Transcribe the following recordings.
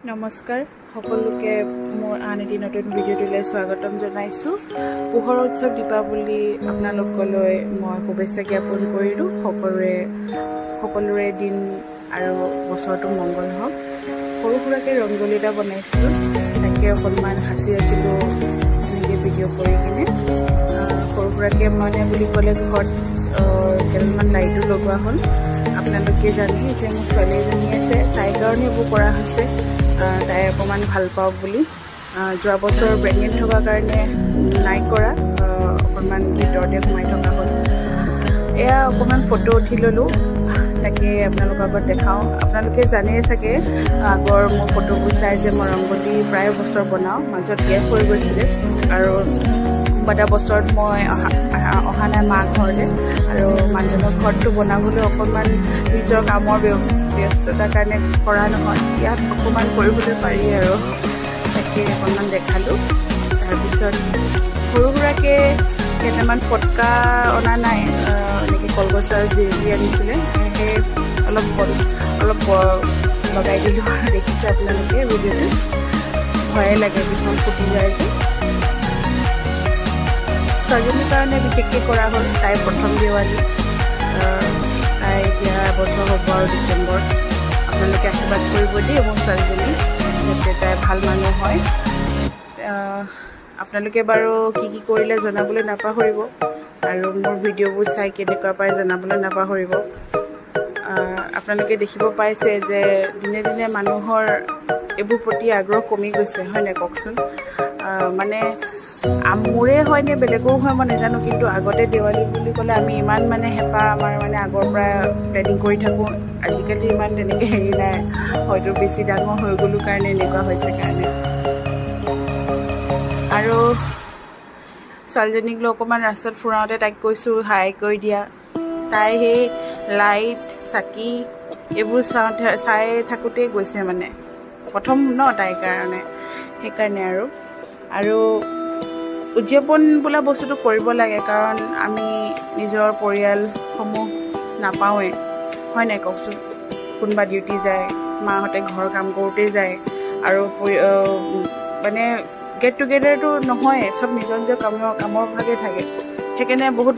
নমস্কাৰ সকলোকে মোৰ আন এটি নতুন ভিডিঅ'টোলৈ স্বাগতম জনাইছোঁ। পোহৰ উৎসৱ দীপাৱলী আপোনালোকলৈ মই শুভেচ্ছা জ্ঞাপন কৰিলোঁ। সকলোৰে দিন আৰু বছৰটো মংগল হওক। সৰু সুৰাকৈ ৰংগলী এটা বনাইছিলোঁ, তাকে অকণমান সাঁচি ৰাখিলোঁ এনেকৈ ভিডিঅ' কৰি কিনে। সৰু সুৰাকৈ মানে বুলি ক'লে ঘৰত কেইটামান লাইটো লগোৱা হ'ল। আপোনালোকে জানে যে মোৰ ছোৱালী এজনী আছে, তাইৰ কাৰণে এইবোৰ কৰা হৈছে। তাই অকণমান ভাল পাওক বুলি। যোৱা বছৰ প্ৰেগনেণ্ট থকাৰ কাৰণে নাই কৰা, অকণমান ভিতৰতে সোমাই থকা হ'ল। এয়া অকণমান ফটো উঠি ল'লোঁ, তাকে আপোনালোকৰ আগত দেখাওঁ। আপোনালোকে জানেই চাগে আগৰ মোৰ ফটোবোৰ চাই যে মই ৰংগলী প্ৰায় বছৰ বনাওঁ, মাজত গেপ হৈ গৈছিলে আৰু এটা বছৰত মই অহা নাই মা ঘৰলৈ, আৰু মানুহজনৰ ঘৰটো বনাবলৈ অকণমান নিজৰ কামৰ ব্যস্ততাৰ কাৰণে কৰা নহয়। ইয়াত অকণমান কৰিবলৈ পাৰি আৰু তাকে অকণমান দেখালোঁ। তাৰপিছত সৰু সুৰাকৈ কেইটামান ফটকা অনা নাই, এনেকৈ কলগছৰ জিৰি আনিছিলে, সেই অলপ লগাই দিলোঁ। দেখিছে আপোনালোকে ভিডিঅ'টো, ভয়ে লাগে কিছুমান ফুটি যায় যে। ছোৱালীজনীৰ কাৰণে বিশেষকৈ কৰা হ'ল। তাইৰ প্ৰথম দেৱালী, তাই এতিয়া এবছৰ হ'ব আৰু ডিচেম্বৰ। আপোনালোকে আশীৰ্বাদ কৰিব দেই মোৰ ছোৱালীজনী, যাতে তাই ভাল মানুহ হয়। আপোনালোকে বাৰু কি কৰিলে জনাবলৈ নাপাহৰিব, আৰু মোৰ ভিডিঅ'বোৰ চাই কেনেকুৱা পায় জনাবলৈ নাপাহৰিব। আপোনালোকে দেখিব পাইছে যে দিনে দিনে মানুহৰ এইবোৰ প্ৰতি আগ্ৰহ কমি গৈছে, হয় নাই কওকচোন। মানে মোৰে হয়নে বেলেগৰো হয় মই নাজানো, কিন্তু আগতে দেৱালী বুলি ক'লে আমি ইমান মানে হেঁপাহ আমাৰ মানে আগৰ পৰা প্লেনিং কৰি থাকোঁ। আজিকালি ইমান তেনেকৈ হেৰি নাই, হয়তো বেছি ডাঙৰ হৈ গ'লো কাৰণে এনেকুৱা হৈছে কাৰণে। আৰু ছোৱালীজনীক লৈ অকণমান ৰাস্তাত ফুৰাওঁতে তাইক কৈছোঁ হাই কৰি দিয়া। তাই সেই লাইট চাকি এইবোৰ চাই থাকোঁতেই গৈছে, মানে প্ৰথম ন তাইৰ কাৰণে, সেইকাৰণে আৰু উদযাপন বোলা বস্তুটো কৰিব লাগে, কাৰণ আমি নিজৰ পৰিয়ালসমূহ নাপাওঁৱেই, হয় নাই কওকচোন। কোনোবা ডিউটি যায়, মাহঁতে ঘৰ কাম কৰোঁতেই যায়, আৰু মানে গেট টুগেডাৰটো নহয়েই, চব নিজৰ নিজৰ কামৰ ভাগে থাকে। সেইকাৰণে বহুত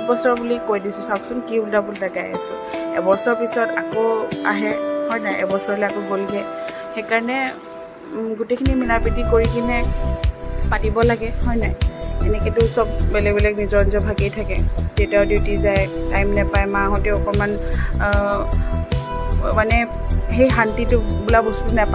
বছৰ বুলি কৈ দিছোঁ, চাওকচোন কি উল্টা পুল্টা গাই আছোঁ। এবছৰ পিছত আকৌ আহে, হয় নাই, এবছৰলৈ আকৌ গ'লগৈ। সেইকাৰণে গোটেইখিনি মিলা প্ৰীতি কৰি কিনে পাতিব লাগে, হয় নাই। এনেকৈতো চব বেলেগ বেলেগ নিজৰ নিজৰ ভাগেই থাকে। দেউতাও ডিউটি যায়, টাইম নাপায়, মাহঁতেও অকণমান মানে সেই শান্তিটো বোলা বস্তু নাপায়।